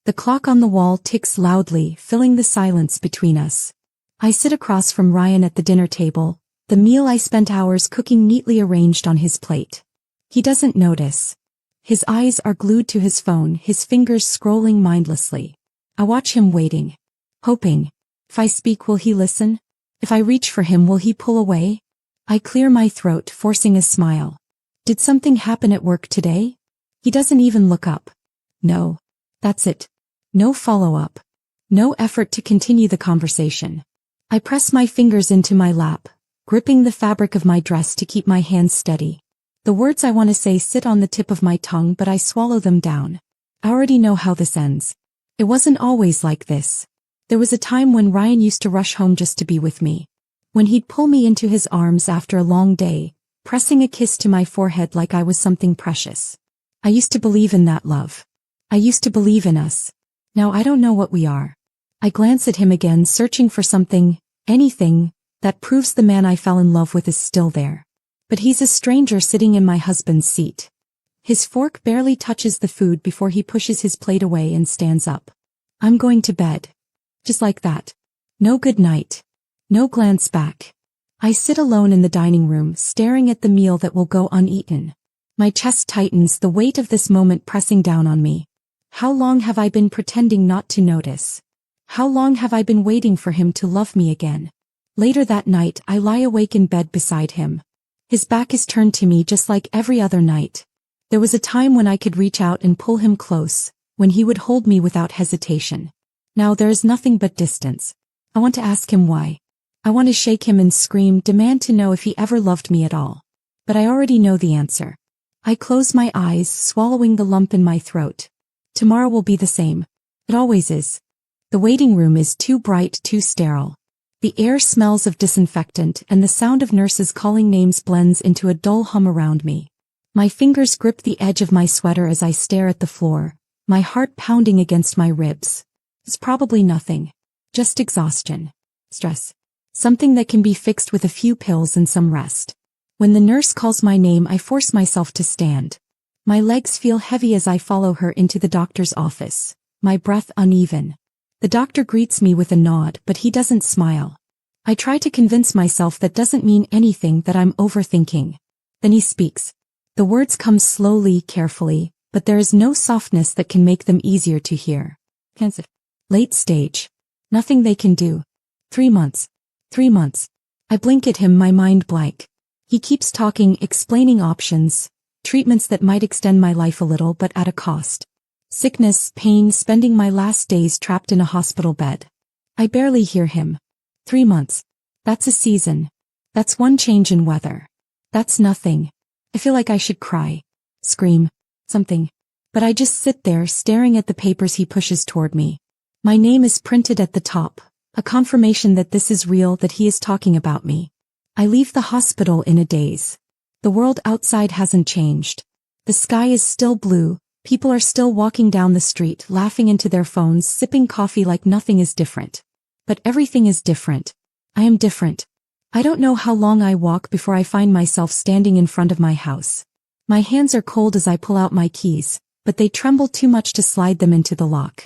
The clock on the wall ticks loudly, filling the silence between us. I sit across from Ryan at the dinner table, the meal I spent hours cooking neatly arranged on his plate. He doesn't notice. His eyes are glued to his phone, his fingers scrolling mindlessly. I watch him waiting, hoping. If I speak, will he listen? If I reach for him, will he pull away? I clear my throat, forcing a smile. Did something happen at work today? He doesn't even look up. No. That's it. No follow-up. No effort to continue the conversation. I press my fingers into my lap, gripping the fabric of my dress to keep my hands steady. The words I want to say sit on the tip of my tongue, but I swallow them down. I already know how this ends. It wasn't always like this. There was a time when Ryan used to rush home just to be with me. When he'd pull me into his arms after a long day, pressing a kiss to my forehead like I was something precious. I used to believe in that love. I used to believe in us. Now I don't know what we are. I glance at him again, searching for something, anything, that proves the man I fell in love with is still there. But he's a stranger sitting in my husband's seat. His fork barely touches the food before he pushes his plate away and stands up. I'm going to bed. Just like that. No good night. No glance back. I sit alone in the dining room, staring at the meal that will go uneaten. My chest tightens, the weight of this moment pressing down on me. How long have I been pretending not to notice? How long have I been waiting for him to love me again? Later that night, I lie awake in bed beside him. His back is turned to me just like every other night. There was a time when I could reach out and pull him close, when he would hold me without hesitation. Now there is nothing but distance. I want to ask him why. I want to shake him and scream, demand to know if he ever loved me at all. But I already know the answer. I close my eyes, swallowing the lump in my throat. Tomorrow will be the same. It always is. The waiting room is too bright, too sterile. The air smells of disinfectant, and the sound of nurses calling names blends into a dull hum around me. My fingers grip the edge of my sweater as I stare at the floor, my heart pounding against my ribs. It's probably nothing. Just exhaustion. Stress. Something that can be fixed with a few pills and some rest. When the nurse calls my name, I force myself to stand. My legs feel heavy as I follow her into the doctor's office, my breath uneven. The doctor greets me with a nod, but he doesn't smile. I try to convince myself that doesn't mean anything, that I'm overthinking. Then he speaks. The words come slowly, carefully, but there is no softness that can make them easier to hear. Cancer. Late stage. Nothing they can do. 3 months. 3 months. I blink at him, my mind blank. He keeps talking, explaining options, treatments that might extend my life a little, but at a cost. Sickness, pain, spending my last days trapped in a hospital bed. I barely hear him. 3 months. That's a season. That's one change in weather. That's nothing. I feel like I should cry. Scream. Something. But I just sit there, staring at the papers he pushes toward me. My name is printed at the top, a confirmation that this is real, that he is talking about me. I leave the hospital in a daze. The world outside hasn't changed. The sky is still blue. People are still walking down the street, laughing into their phones, sipping coffee like nothing is different. But everything is different. I am different. I don't know how long I walk before I find myself standing in front of my house. My hands are cold as I pull out my keys, but they tremble too much to slide them into the lock.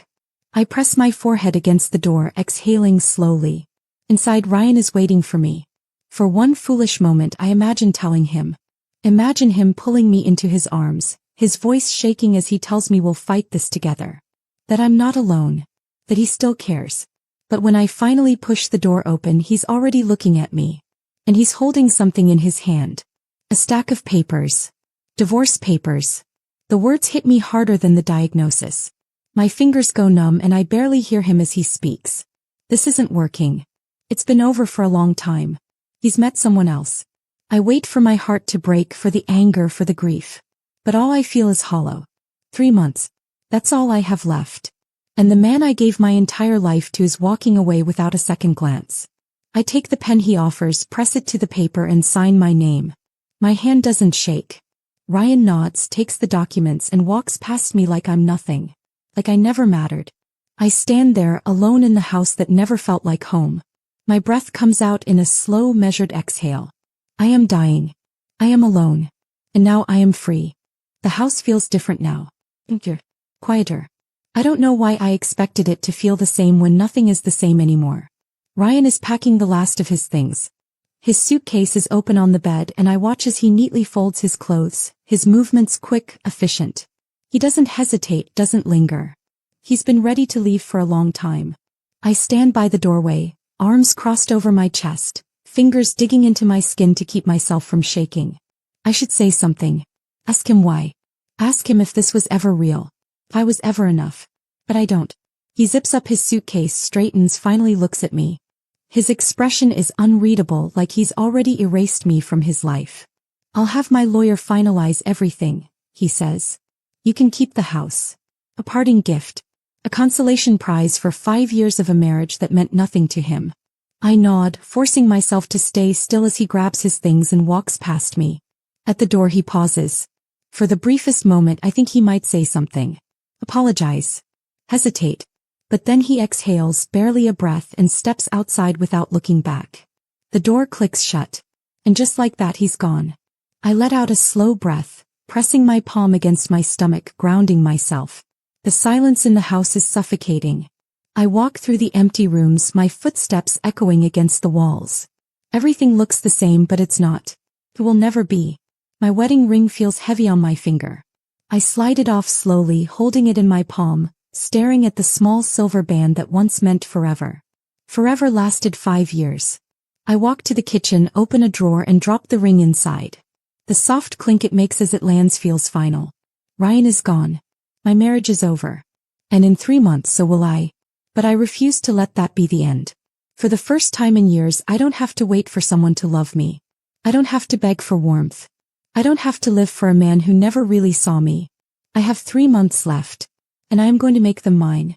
I press my forehead against the door, exhaling slowly. Inside, Ryan is waiting for me. For one foolish moment, I imagine telling him. Imagine him pulling me into his arms, his voice shaking as he tells me we'll fight this together. That I'm not alone. That he still cares. But when I finally push the door open, he's already looking at me. And he's holding something in his hand. A stack of papers. Divorce papers. The words hit me harder than the diagnosis. My fingers go numb and I barely hear him as he speaks. This isn't working. It's been over for a long time. He's met someone else. I wait for my heart to break, for the anger, for the grief. But all I feel is hollow. 3 months. That's all I have left. And the man I gave my entire life to is walking away without a second glance. I take the pen he offers, press it to the paper and sign my name. My hand doesn't shake. Ryan nods, takes the documents and walks past me like I'm nothing. Like I never mattered. I stand there, alone in the house that never felt like home. My breath comes out in a slow, measured exhale. I am dying. I am alone. And now I am free. The house feels different now. Quieter. I don't know why I expected it to feel the same when nothing is the same anymore. Ryan is packing the last of his things. His suitcase is open on the bed and I watch as he neatly folds his clothes, his movements quick, efficient. He doesn't hesitate, doesn't linger. He's been ready to leave for a long time. I stand by the doorway, arms crossed over my chest, fingers digging into my skin to keep myself from shaking. I should say something. Ask him why. Ask him if this was ever real. If I was ever enough. But I don't. He zips up his suitcase, straightens, finally looks at me. His expression is unreadable, like he's already erased me from his life. I'll have my lawyer finalize everything, he says. You can keep the house. A parting gift. A consolation prize for 5 years of a marriage that meant nothing to him. I nod, forcing myself to stay still as he grabs his things and walks past me. At the door he pauses. For the briefest moment I think he might say something. Apologize. Hesitate. But then he exhales, barely a breath, and steps outside without looking back. The door clicks shut. And just like that he's gone. I let out a slow breath, pressing my palm against my stomach, grounding myself. The silence in the house is suffocating. I walk through the empty rooms, my footsteps echoing against the walls. Everything looks the same, but it's not. It will never be. My wedding ring feels heavy on my finger. I slide it off slowly, holding it in my palm, staring at the small silver band that once meant forever. Forever lasted 5 years. I walk to the kitchen, open a drawer and drop the ring inside. The soft clink it makes as it lands feels final. Ryan is gone. My marriage is over. And in 3 months so will I. But I refuse to let that be the end. For the first time in years I don't have to wait for someone to love me. I don't have to beg for warmth. I don't have to live for a man who never really saw me. I have 3 months left. And I am going to make them mine.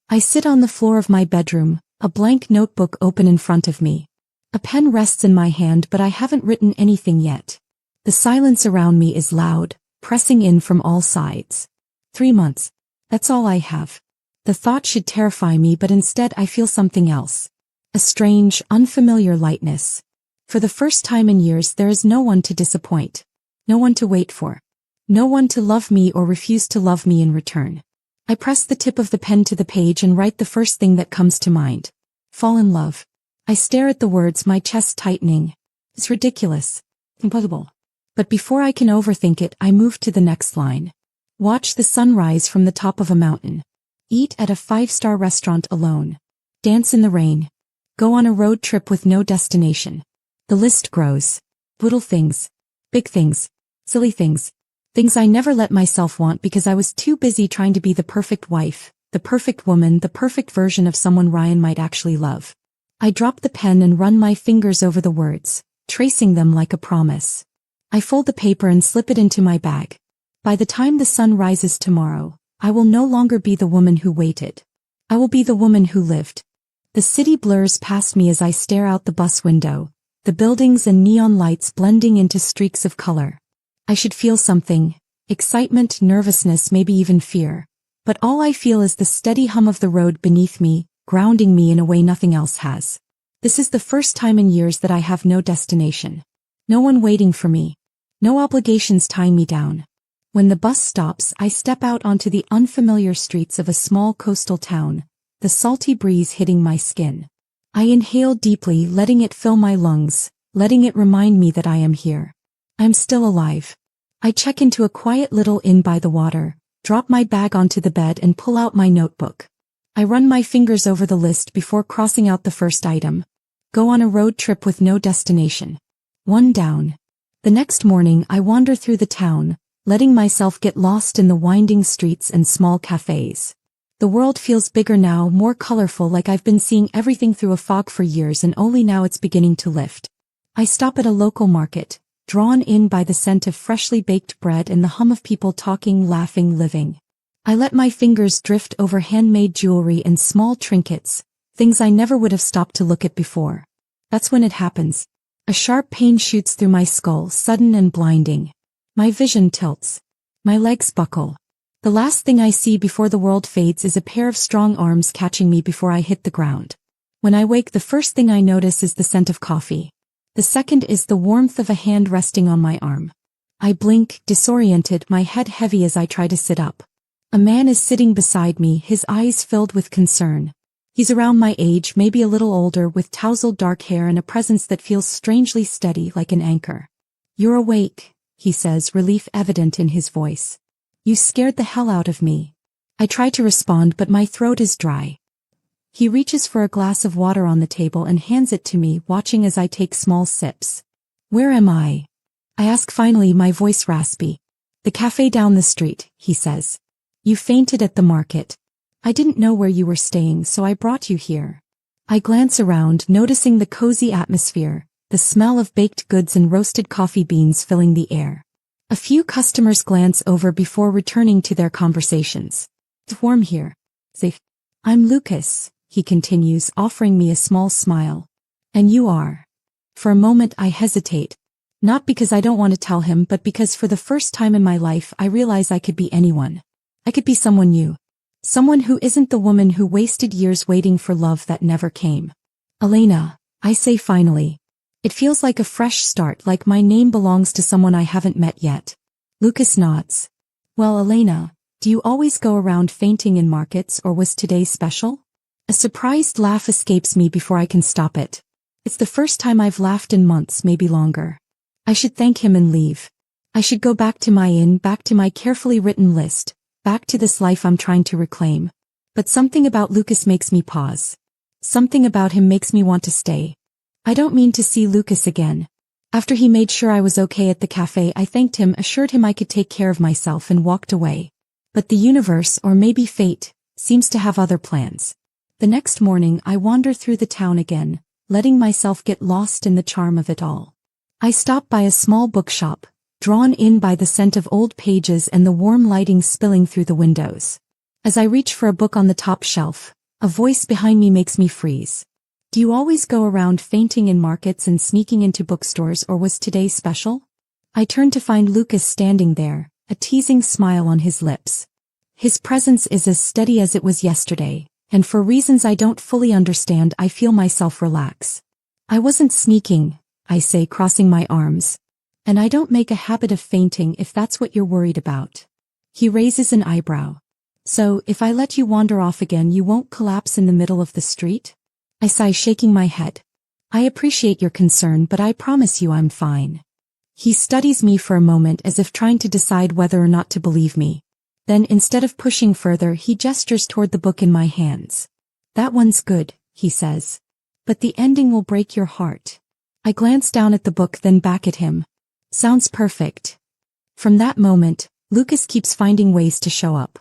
I sit on the floor of my bedroom, a blank notebook open in front of me. A pen rests in my hand, but I haven't written anything yet. The silence around me is loud, pressing in from all sides. 3 months. That's all I have. The thought should terrify me, but instead I feel something else. A strange, unfamiliar lightness. For the first time in years there is no one to disappoint. No one to wait for. No one to love me or refuse to love me in return. I press the tip of the pen to the page and write the first thing that comes to mind. Fall in love. I stare at the words, my chest tightening. It's ridiculous. Impossible. But before I can overthink it, I move to the next line. Watch the sunrise from the top of a mountain. Eat at a 5-star restaurant alone. Dance in the rain. Go on a road trip with no destination. The list grows. Little things. Big things. Silly things. Things I never let myself want because I was too busy trying to be the perfect wife, the perfect woman, the perfect version of someone Ryan might actually love. I drop the pen and run my fingers over the words, tracing them like a promise. I fold the paper and slip it into my bag. By the time the sun rises tomorrow, I will no longer be the woman who waited. I will be the woman who lived. The city blurs past me as I stare out the bus window, the buildings and neon lights blending into streaks of color. I should feel something, excitement, nervousness, maybe even fear. But all I feel is the steady hum of the road beneath me, grounding me in a way nothing else has. This is the first time in years that I have no destination. No one waiting for me. No obligations tying me down. When the bus stops, I step out onto the unfamiliar streets of a small coastal town, the salty breeze hitting my skin. I inhale deeply, letting it fill my lungs, letting it remind me that I am here. I'm still alive. I check into a quiet little inn by the water, drop my bag onto the bed and pull out my notebook. I run my fingers over the list before crossing out the first item. Go on a road trip with no destination. 1 down. The next morning I wander through the town, letting myself get lost in the winding streets and small cafes. The world feels bigger now, more colorful, like I've been seeing everything through a fog for years and only now it's beginning to lift. I stop at a local market, drawn in by the scent of freshly baked bread and the hum of people talking, laughing, living. I let my fingers drift over handmade jewelry and small trinkets, things I never would have stopped to look at before. That's when it happens. A sharp pain shoots through my skull, sudden and blinding. My vision tilts. My legs buckle. The last thing I see before the world fades is a pair of strong arms catching me before I hit the ground. When I wake, the first thing I notice is the scent of coffee. The second is the warmth of a hand resting on my arm. I blink, disoriented, my head heavy as I try to sit up. A man is sitting beside me, his eyes filled with concern. He's around my age, maybe a little older, with tousled dark hair and a presence that feels strangely steady, like an anchor. "You're awake," he says, relief evident in his voice. "You scared the hell out of me." I try to respond, but my throat is dry. He reaches for a glass of water on the table and hands it to me, watching as I take small sips. "Where am I?" I ask finally, my voice raspy. "The cafe down the street," he says. "You fainted at the market. I didn't know where you were staying, so I brought you here." I glance around, noticing the cozy atmosphere, the smell of baked goods and roasted coffee beans filling the air. A few customers glance over before returning to their conversations. "It's warm here." Safe. "I'm Lucas," he continues, offering me a small smile. "And you are?" For a moment I hesitate. Not because I don't want to tell him, but because for the first time in my life I realize I could be anyone. I could be someone new. Someone who isn't the woman who wasted years waiting for love that never came. "Elena," I say finally. It feels like a fresh start, like my name belongs to someone I haven't met yet. Lucas nods. "Well, Elena, do you always go around fainting in markets, or was today special?" A surprised laugh escapes me before I can stop it. It's the first time I've laughed in months, maybe longer. I should thank him and leave. I should go back to my inn, back to my carefully written list, back to this life I'm trying to reclaim. But something about Lucas makes me pause. Something about him makes me want to stay. I don't mean to see Lucas again. After he made sure I was okay at the cafe, I thanked him, assured him I could take care of myself, and walked away. But the universe, or maybe fate, seems to have other plans. The next morning I wander through the town again, letting myself get lost in the charm of it all. I stop by a small bookshop, drawn in by the scent of old pages and the warm lighting spilling through the windows. As I reach for a book on the top shelf, a voice behind me makes me freeze. "Do you always go around fainting in markets and sneaking into bookstores, or was today special?" I turn to find Lucas standing there, a teasing smile on his lips. His presence is as steady as it was yesterday, and for reasons I don't fully understand, I feel myself relax. "I wasn't sneaking," I say, crossing my arms. "And I don't make a habit of fainting, if that's what you're worried about." He raises an eyebrow. "So, if I let you wander off again, you won't collapse in the middle of the street?" I sigh, shaking my head. "I appreciate your concern, but I promise you I'm fine." He studies me for a moment, as if trying to decide whether or not to believe me. Then, instead of pushing further, he gestures toward the book in my hands. "That one's good," he says. "But the ending will break your heart." I glance down at the book, then back at him. "Sounds perfect." From that moment, Lucas keeps finding ways to show up.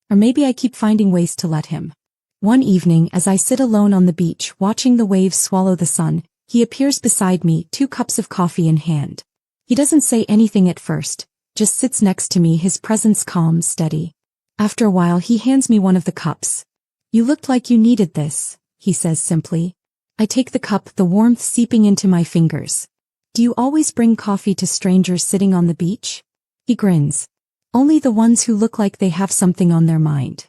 Or maybe I keep finding ways to let him. One evening, as I sit alone on the beach watching the waves swallow the sun, he appears beside me, 2 cups of coffee in hand. He doesn't say anything at first, just sits next to me, his presence calm, steady. After a while he hands me one of the cups. "You looked like you needed this," he says simply. I take the cup, the warmth seeping into my fingers. "Do you always bring coffee to strangers sitting on the beach?" He grins. "Only the ones who look like they have something on their mind."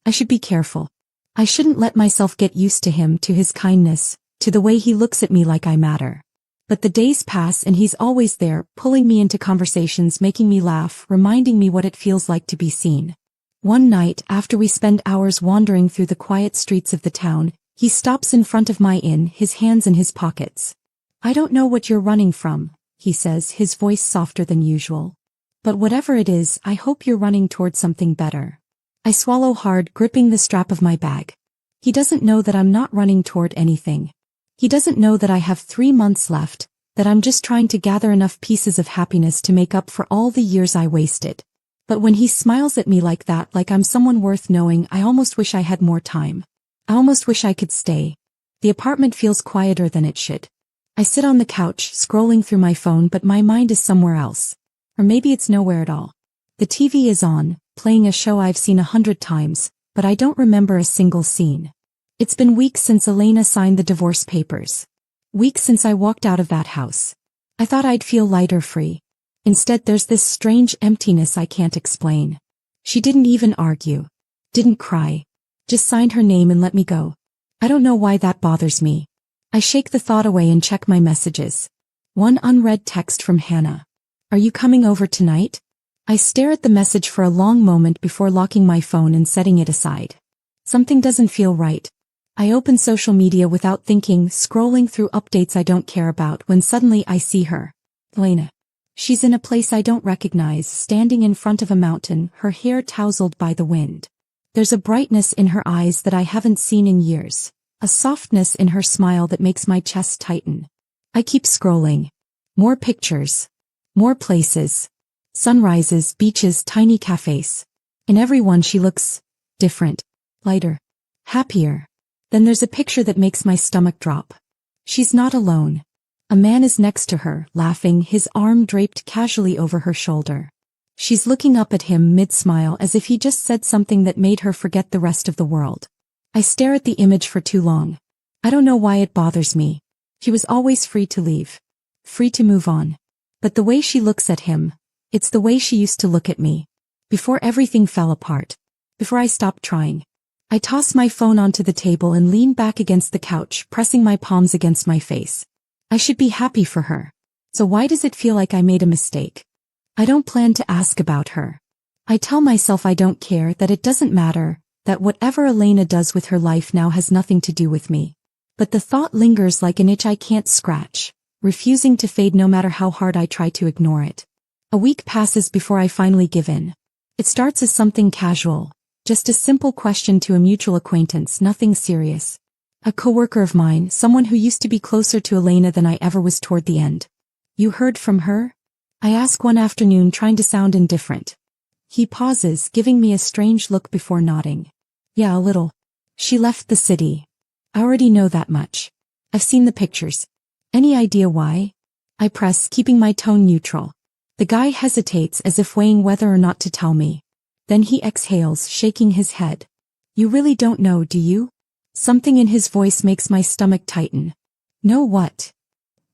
I should be careful. I shouldn't let myself get used to him, to his kindness, to the way he looks at me like I matter. But the days pass and he's always there, pulling me into conversations, making me laugh, reminding me what it feels like to be seen. One night, after we spend hours wandering through the quiet streets of the town, he stops in front of my inn, his hands in his pockets. "I don't know what you're running from," he says, his voice softer than usual. "But whatever it is, I hope you're running toward something better." I swallow hard, gripping the strap of my bag. He doesn't know that I'm not running toward anything. He doesn't know that I have 3 months left, that I'm just trying to gather enough pieces of happiness to make up for all the years I wasted. But when he smiles at me like that, like I'm someone worth knowing, I almost wish I had more time. I almost wish I could stay. The apartment feels quieter than it should. I sit on the couch, scrolling through my phone, but my mind is somewhere else. Or maybe it's nowhere at all. The TV is on, playing a show I've seen 100 times, but I don't remember a single scene. It's been weeks since Elena signed the divorce papers. Weeks since I walked out of that house. I thought I'd feel lighter, free. Instead, there's this strange emptiness I can't explain. She didn't even argue. Didn't cry. Just signed her name and let me go. I don't know why that bothers me. I shake the thought away and check my messages. One unread text from Hannah. "Are you coming over tonight?" I stare at the message for a long moment before locking my phone and setting it aside. Something doesn't feel right. I open social media without thinking, scrolling through updates I don't care about when suddenly I see her. Elena. She's in a place I don't recognize, standing in front of a mountain, her hair tousled by the wind. There's a brightness in her eyes that I haven't seen in years, a softness in her smile that makes my chest tighten. I keep scrolling. More pictures. More places. Sunrises, beaches, tiny cafes. In every one she looks different, lighter, happier. Then there's a picture that makes my stomach drop. She's not alone. A man is next to her, laughing, his arm draped casually over her shoulder. She's looking up at him mid-smile as if he just said something that made her forget the rest of the world. I stare at the image for too long. I don't know why it bothers me. He was always free to leave. Free to move on. But the way she looks at him, it's the way she used to look at me. Before everything fell apart. Before I stopped trying. I toss my phone onto the table and lean back against the couch, pressing my palms against my face. I should be happy for her. So why does it feel like I made a mistake? I don't plan to ask about her. I tell myself I don't care, that it doesn't matter, that whatever Elena does with her life now has nothing to do with me. But the thought lingers like an itch I can't scratch, refusing to fade no matter how hard I try to ignore it. A week passes before I finally give in. It starts as something casual, just a simple question to a mutual acquaintance, nothing serious. A coworker of mine, someone who used to be closer to Elena than I ever was toward the end. You heard from her? I ask one afternoon, trying to sound indifferent. He pauses, giving me a strange look before nodding. Yeah, a little. She left the city. I already know that much. I've seen the pictures. Any idea why? I press, keeping my tone neutral. The guy hesitates as if weighing whether or not to tell me. Then he exhales, shaking his head. You really don't know, do you? Something in his voice makes my stomach tighten. Know what?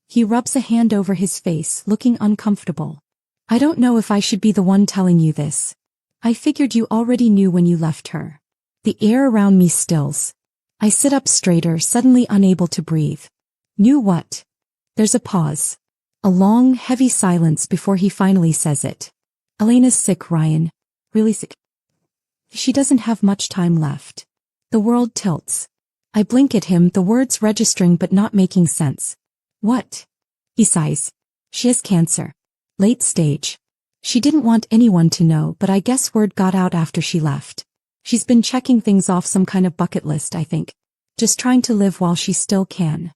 He rubs a hand over his face, looking uncomfortable. I don't know if I should be the one telling you this. I figured you already knew when you left her. The air around me stills. I sit up straighter, suddenly unable to breathe. Knew what? There's a pause. A long, heavy silence before he finally says it. Elena's sick, Ryan. Really sick. She doesn't have much time left. The world tilts. I blink at him, the words registering but not making sense. What? He sighs. She has cancer. Late stage. She didn't want anyone to know, but I guess word got out after she left. She's been checking things off some kind of bucket list, I think. Just trying to live while she still can.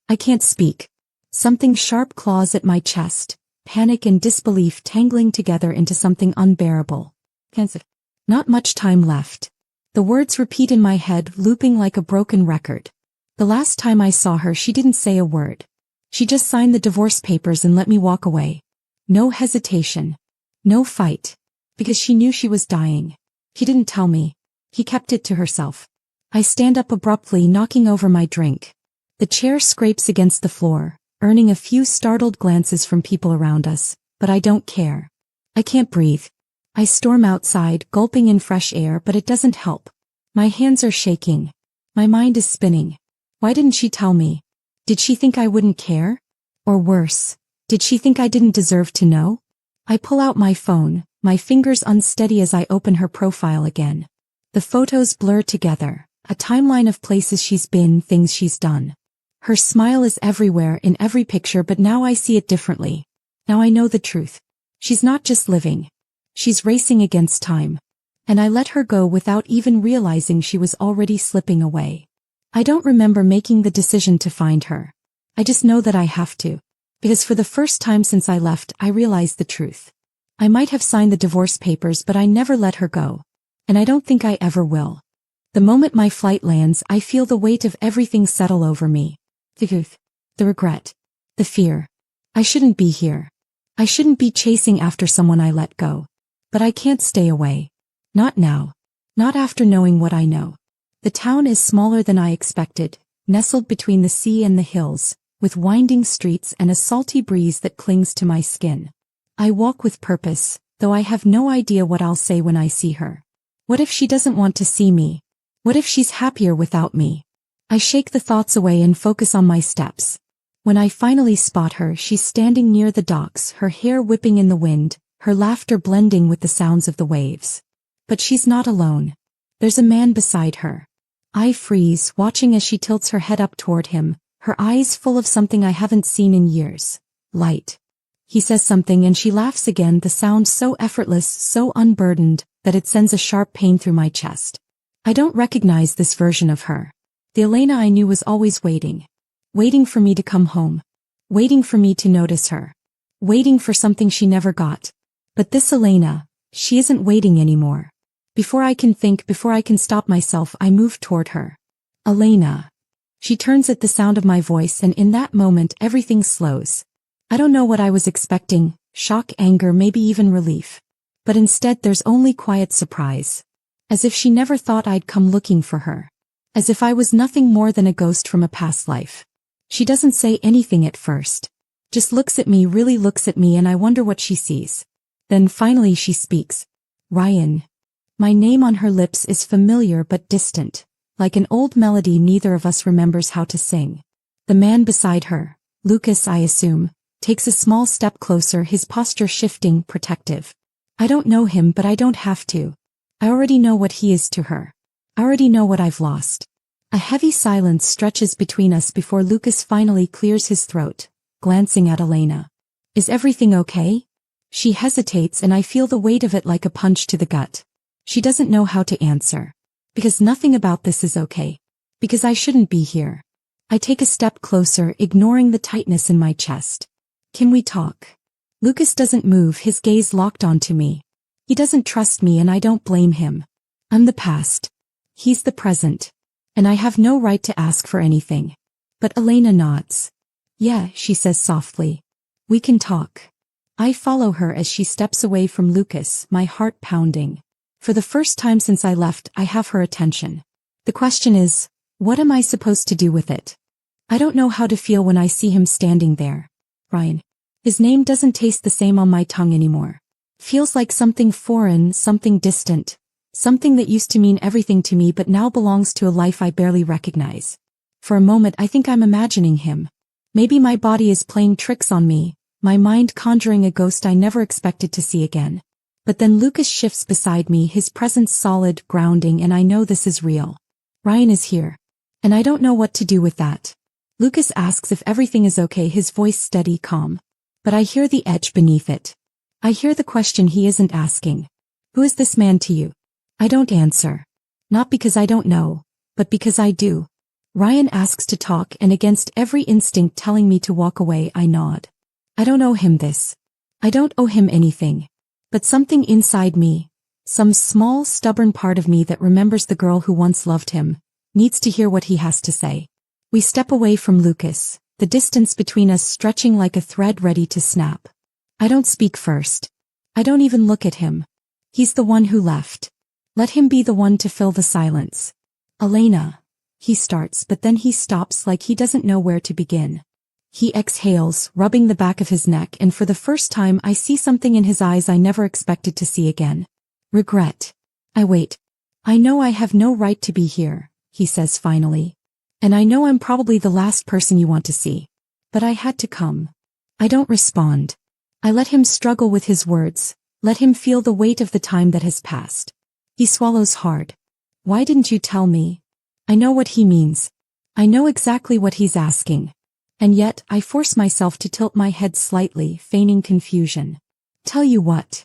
I can't speak. Something sharp claws at my chest, panic and disbelief tangling together into something unbearable. Cancer. Not much time left. The words repeat in my head, looping like a broken record. The last time I saw her, she didn't say a word. She just signed the divorce papers and let me walk away. No hesitation. No fight. Because she knew she was dying. He didn't tell me. He kept it to herself. I stand up abruptly, knocking over my drink. The chair scrapes against the floor, earning a few startled glances from people around us, but I don't care. I can't breathe. I storm outside, gulping in fresh air, but it doesn't help. My hands are shaking. My mind is spinning. Why didn't she tell me? Did she think I wouldn't care? Or worse, did she think I didn't deserve to know? I pull out my phone, my fingers unsteady as I open her profile again. The photos blur together, a timeline of places she's been, things she's done. Her smile is everywhere in every picture, but now I see it differently. Now I know the truth. She's not just living. She's racing against time. And I let her go without even realizing she was already slipping away. I don't remember making the decision to find her. I just know that I have to. Because for the first time since I left, I realized the truth. I might have signed the divorce papers, but I never let her go. And I don't think I ever will. The moment my flight lands, I feel the weight of everything settle over me. The truth. The regret. The fear. I shouldn't be here. I shouldn't be chasing after someone I let go. But I can't stay away. Not now. Not after knowing what I know. The town is smaller than I expected, nestled between the sea and the hills, with winding streets and a salty breeze that clings to my skin. I walk with purpose, though I have no idea what I'll say when I see her. What if she doesn't want to see me? What if she's happier without me? I shake the thoughts away and focus on my steps. When I finally spot her, she's standing near the docks, her hair whipping in the wind, her laughter blending with the sounds of the waves. But she's not alone. There's a man beside her. I freeze, watching as she tilts her head up toward him, her eyes full of something I haven't seen in years. Light. He says something and she laughs again, the sound so effortless, so unburdened, that it sends a sharp pain through my chest. I don't recognize this version of her. The Elena I knew was always waiting. Waiting for me to come home. Waiting for me to notice her. Waiting for something she never got. But this Elena, she isn't waiting anymore. Before I can think, before I can stop myself, I move toward her. Elena. She turns at the sound of my voice, and in that moment everything slows. I don't know what I was expecting, shock, anger, maybe even relief. But instead there's only quiet surprise. As if she never thought I'd come looking for her. As if I was nothing more than a ghost from a past life. She doesn't say anything at first. Just looks at me, really looks at me, and I wonder what she sees. Then finally she speaks. Ryan. My name on her lips is familiar but distant. Like an old melody neither of us remembers how to sing. The man beside her, Lucas I assume, takes a small step closer, his posture shifting, protective. I don't know him, but I don't have to. I already know what he is to her. I already know what I've lost. A heavy silence stretches between us before Lucas finally clears his throat, glancing at Elena. Is everything okay? She hesitates and I feel the weight of it like a punch to the gut. She doesn't know how to answer. Because nothing about this is okay. Because I shouldn't be here. I take a step closer, ignoring the tightness in my chest. Can we talk? Lucas doesn't move, his gaze locked onto me. He doesn't trust me and I don't blame him. I'm the past. He's the present. And I have no right to ask for anything. But Elena nods. Yeah, she says softly. We can talk. I follow her as she steps away from Lucas, my heart pounding. For the first time since I left, I have her attention. The question is, what am I supposed to do with it? I don't know how to feel when I see him standing there. Ryan. His name doesn't taste the same on my tongue anymore. Feels like something foreign, something distant. Something that used to mean everything to me but now belongs to a life I barely recognize. For a moment I think I'm imagining him. Maybe my body is playing tricks on me, my mind conjuring a ghost I never expected to see again. But then Lucas shifts beside me, his presence solid, grounding, and I know this is real. Ryan is here. And I don't know what to do with that. Lucas asks if everything is okay, his voice steady, calm. But I hear the edge beneath it. I hear the question he isn't asking. Who is this man to you? I don't answer. Not because I don't know, but because I do. Ryan asks to talk, and against every instinct telling me to walk away, I nod. I don't owe him this. I don't owe him anything. But something inside me, some small, stubborn part of me that remembers the girl who once loved him, needs to hear what he has to say. We step away from Lucas, the distance between us stretching like a thread ready to snap. I don't speak first. I don't even look at him. He's the one who left. Let him be the one to fill the silence. Elena. He starts, but then he stops like he doesn't know where to begin. He exhales, rubbing the back of his neck, and for the first time I see something in his eyes I never expected to see again. Regret. I wait. I know I have no right to be here, he says finally. And I know I'm probably the last person you want to see. But I had to come. I don't respond. I let him struggle with his words, let him feel the weight of the time that has passed. He swallows hard. Why didn't you tell me? I know what he means. I know exactly what he's asking. And yet, I force myself to tilt my head slightly, feigning confusion. Tell you what?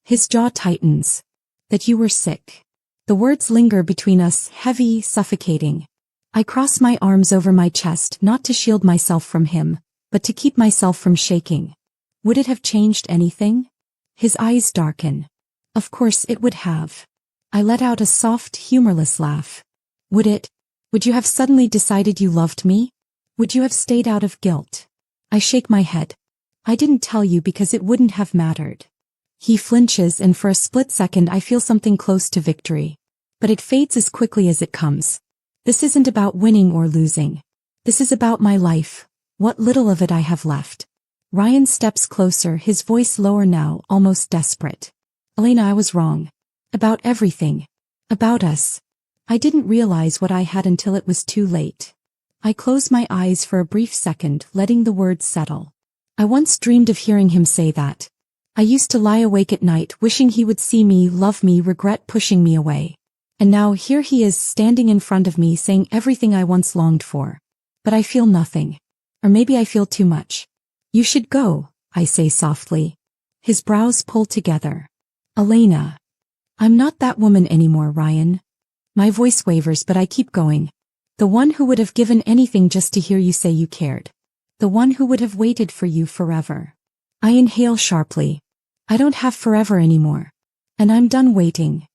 His jaw tightens. That you were sick. The words linger between us, heavy, suffocating. I cross my arms over my chest, not to shield myself from him, but to keep myself from shaking. Would it have changed anything? His eyes darken. Of course it would have. I let out a soft, humorless laugh. Would it? Would you have suddenly decided you loved me? Would you have stayed out of guilt? I shake my head. I didn't tell you because it wouldn't have mattered. He flinches, and for a split second I feel something close to victory. But it fades as quickly as it comes. This isn't about winning or losing. This is about my life, what little of it I have left. Ryan steps closer, his voice lower now, almost desperate. Elena, I was wrong. About everything. About us. I didn't realize what I had until it was too late. I close my eyes for a brief second, letting the words settle. I once dreamed of hearing him say that. I used to lie awake at night wishing he would see me, love me, regret pushing me away. And now here he is standing in front of me saying everything I once longed for. But I feel nothing. Or maybe I feel too much. You should go, I say softly. His brows pull together. Elena. I'm not that woman anymore, Ryan. My voice wavers, but I keep going. The one who would have given anything just to hear you say you cared. The one who would have waited for you forever. I inhale sharply. I don't have forever anymore. And I'm done waiting.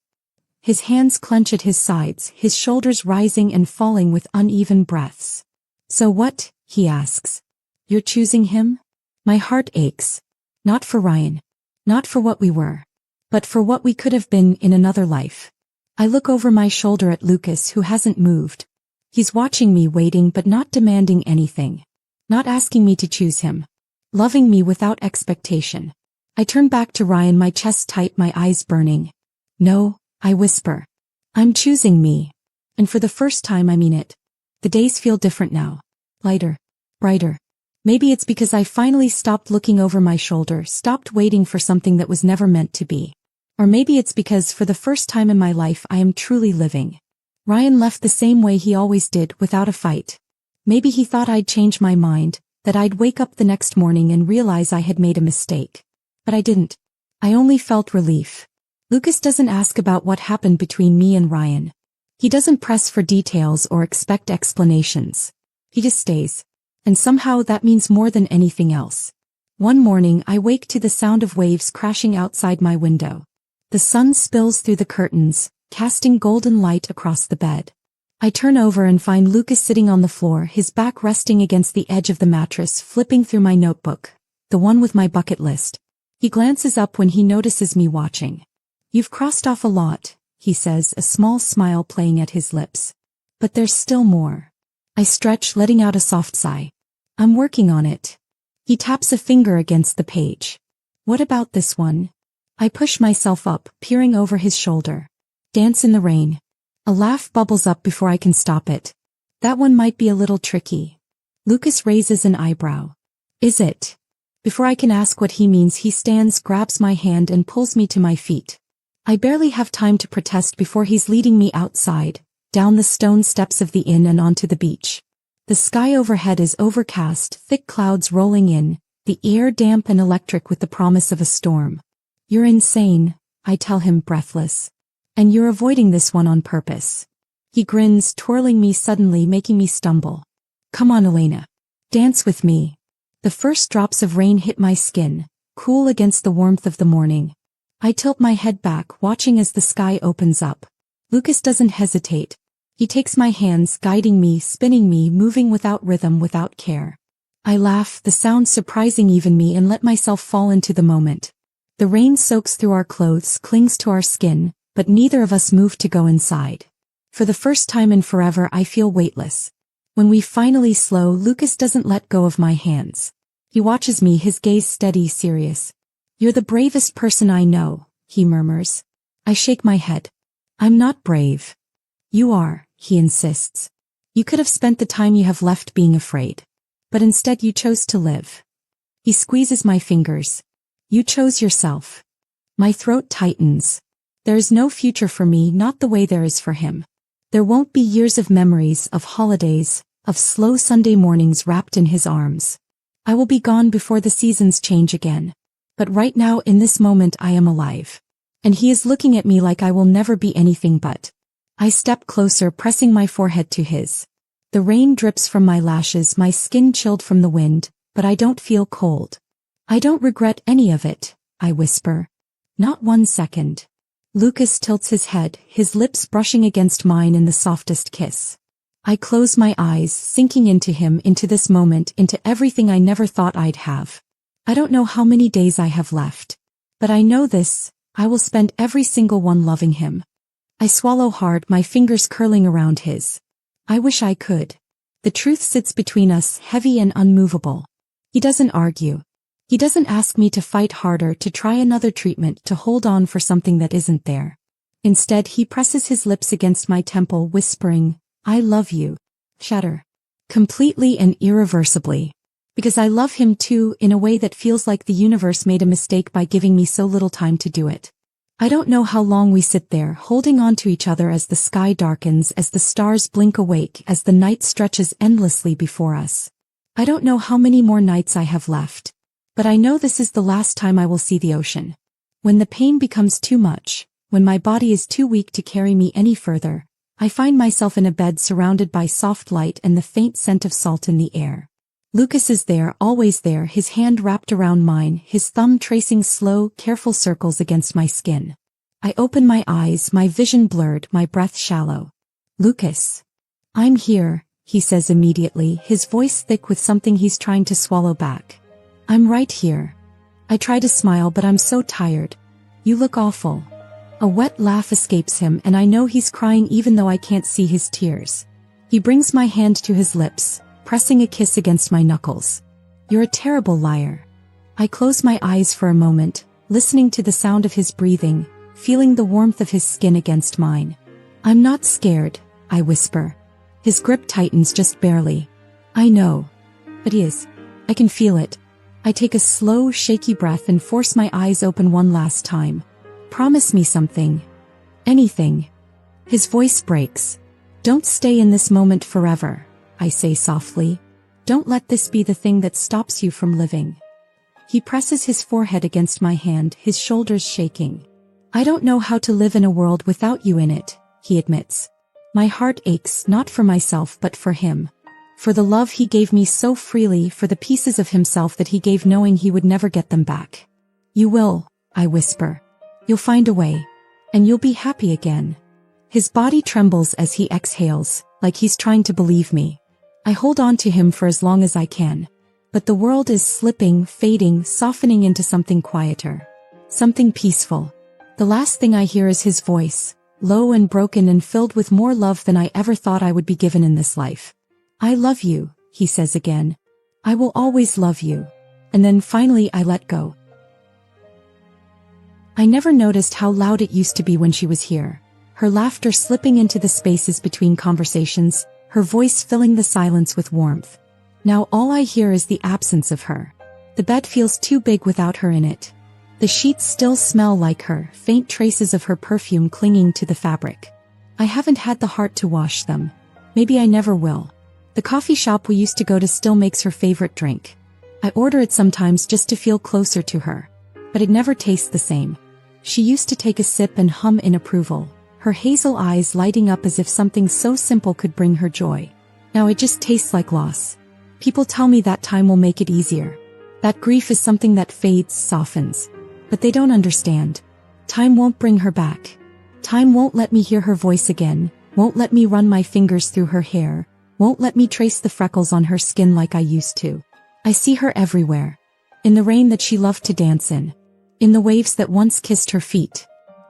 His hands clench at his sides, his shoulders rising and falling with uneven breaths. So what? He asks. You're choosing him? My heart aches. Not for Ryan. Not for what we were. But for what we could have been in another life. I look over my shoulder at Lucas, who hasn't moved. He's watching me, waiting but not demanding anything. Not asking me to choose him. Loving me without expectation. I turn back to Ryan, my chest tight, my eyes burning. No, I whisper. I'm choosing me. And for the first time I mean it. The days feel different now. Lighter. Brighter. Maybe it's because I finally stopped looking over my shoulder, stopped waiting for something that was never meant to be. Or maybe it's because for the first time in my life I am truly living. Ryan left the same way he always did, without a fight. Maybe he thought I'd change my mind, that I'd wake up the next morning and realize I had made a mistake. But I didn't. I only felt relief. Lucas doesn't ask about what happened between me and Ryan. He doesn't press for details or expect explanations. He just stays. And somehow that means more than anything else. One morning I wake to the sound of waves crashing outside my window. The sun spills through the curtains, casting golden light across the bed. I turn over and find Lucas sitting on the floor, his back resting against the edge of the mattress, flipping through my notebook, the one with my bucket list. He glances up when he notices me watching. You've crossed off a lot, he says, a small smile playing at his lips. But there's still more. I stretch, letting out a soft sigh. I'm working on it. He taps a finger against the page. What about this one? I push myself up, peering over his shoulder. Dance in the Rain. A laugh bubbles up before I can stop it. That one might be a little tricky. Lucas raises an eyebrow. Is it? Before I can ask what he means, he stands, grabs my hand and pulls me to my feet. I barely have time to protest before he's leading me outside, down the stone steps of the inn and onto the beach. The sky overhead is overcast, thick clouds rolling in, the air damp and electric with the promise of a storm. You're insane, I tell him, breathless. And you're avoiding this one on purpose. He grins, twirling me, suddenly making me stumble. Come on, Elena. Dance with me. The first drops of rain hit my skin, cool against the warmth of the morning. I tilt my head back, watching as the sky opens up. Lucas doesn't hesitate. He takes my hands, guiding me, spinning me, moving without rhythm, without care. I laugh, the sound surprising even me, and let myself fall into the moment. The rain soaks through our clothes, clings to our skin, but neither of us move to go inside. For the first time in forever I feel weightless. When we finally slow, Lucas doesn't let go of my hands. He watches me, his gaze steady, serious. You're the bravest person I know, he murmurs. I shake my head. I'm not brave. You are, he insists. You could have spent the time you have left being afraid. But instead you chose to live. He squeezes my fingers. You chose yourself. My throat tightens. There is no future for me, not the way there is for him. There won't be years of memories, of holidays, of slow Sunday mornings wrapped in his arms. I will be gone before the seasons change again. But right now, in this moment, I am alive. And he is looking at me like I will never be anything but. I step closer, pressing my forehead to his. The rain drips from my lashes, my skin chilled from the wind, but I don't feel cold. I don't regret any of it, I whisper. Not 1 second. Lucas tilts his head, his lips brushing against mine in the softest kiss. I close my eyes, sinking into him, into this moment, into everything I never thought I'd have. I don't know how many days I have left. But I know this, I will spend every single one loving him. I swallow hard, my fingers curling around his. I wish I could. The truth sits between us, heavy and unmovable. He doesn't argue. He doesn't ask me to fight harder, to try another treatment, to hold on for something that isn't there. Instead, he presses his lips against my temple, whispering, I love you. Shatter. Completely and irreversibly. Because I love him too, in a way that feels like the universe made a mistake by giving me so little time to do it. I don't know how long we sit there, holding on to each other as the sky darkens, as the stars blink awake, as the night stretches endlessly before us. I don't know how many more nights I have left. But I know this is the last time I will see the ocean. When the pain becomes too much, when my body is too weak to carry me any further, I find myself in a bed surrounded by soft light and the faint scent of salt in the air. Lucas is there, always there, his hand wrapped around mine, his thumb tracing slow, careful circles against my skin. I open my eyes, my vision blurred, my breath shallow. Lucas. I'm here, he says immediately, his voice thick with something he's trying to swallow back. I'm right here. I try to smile, but I'm so tired. You look awful. A wet laugh escapes him, and I know he's crying even though I can't see his tears. He brings my hand to his lips, pressing a kiss against my knuckles. You're a terrible liar. I close my eyes for a moment, listening to the sound of his breathing, feeling the warmth of his skin against mine. I'm not scared, I whisper. His grip tightens just barely. I know. But he is. I can feel it. I take a slow, shaky breath and force my eyes open one last time. Promise me something. Anything. His voice breaks. Don't stay in this moment forever, I say softly. Don't let this be the thing that stops you from living. He presses his forehead against my hand, his shoulders shaking. I don't know how to live in a world without you in it, he admits. My heart aches, not for myself but for him. For the love he gave me so freely, for the pieces of himself that he gave knowing he would never get them back. You will, I whisper. You'll find a way. And you'll be happy again. His body trembles as he exhales, like he's trying to believe me. I hold on to him for as long as I can. But the world is slipping, fading, softening into something quieter. Something peaceful. The last thing I hear is his voice, low and broken and filled with more love than I ever thought I would be given in this life. I love you, he says again. I will always love you. And then finally I let go. I never noticed how loud it used to be when she was here. Her laughter slipping into the spaces between conversations, her voice filling the silence with warmth. Now all I hear is the absence of her. The bed feels too big without her in it. The sheets still smell like her, faint traces of her perfume clinging to the fabric. I haven't had the heart to wash them. Maybe I never will. The coffee shop we used to go to still makes her favorite drink. I order it sometimes just to feel closer to her. But it never tastes the same. She used to take a sip and hum in approval, her hazel eyes lighting up as if something so simple could bring her joy. Now it just tastes like loss. People tell me that time will make it easier. That grief is something that fades, softens. But they don't understand. Time won't bring her back. Time won't let me hear her voice again, won't let me run my fingers through her hair, won't let me trace the freckles on her skin like I used to. I see her everywhere. In the rain that she loved to dance in. In the waves that once kissed her feet.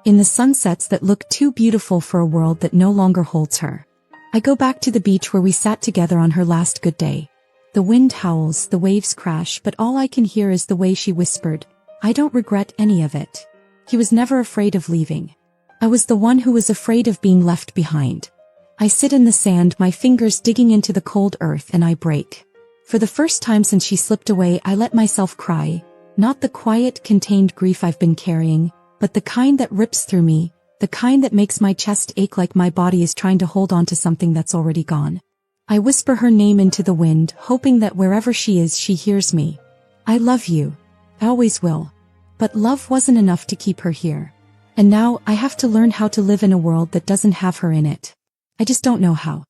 In the sunsets that look too beautiful for a world that no longer holds her. I go back to the beach where we sat together on her last good day. The wind howls, the waves crash, but all I can hear is the way she whispered, I don't regret any of it. He was never afraid of leaving. I was the one who was afraid of being left behind. I sit in the sand, my fingers digging into the cold earth, and I break. For the first time since she slipped away, I let myself cry. Not the quiet, contained grief I've been carrying, but the kind that rips through me, the kind that makes my chest ache like my body is trying to hold on to something that's already gone. I whisper her name into the wind, hoping that wherever she is, she hears me. I love you. I always will. But love wasn't enough to keep her here. And now I have to learn how to live in a world that doesn't have her in it. I just don't know how.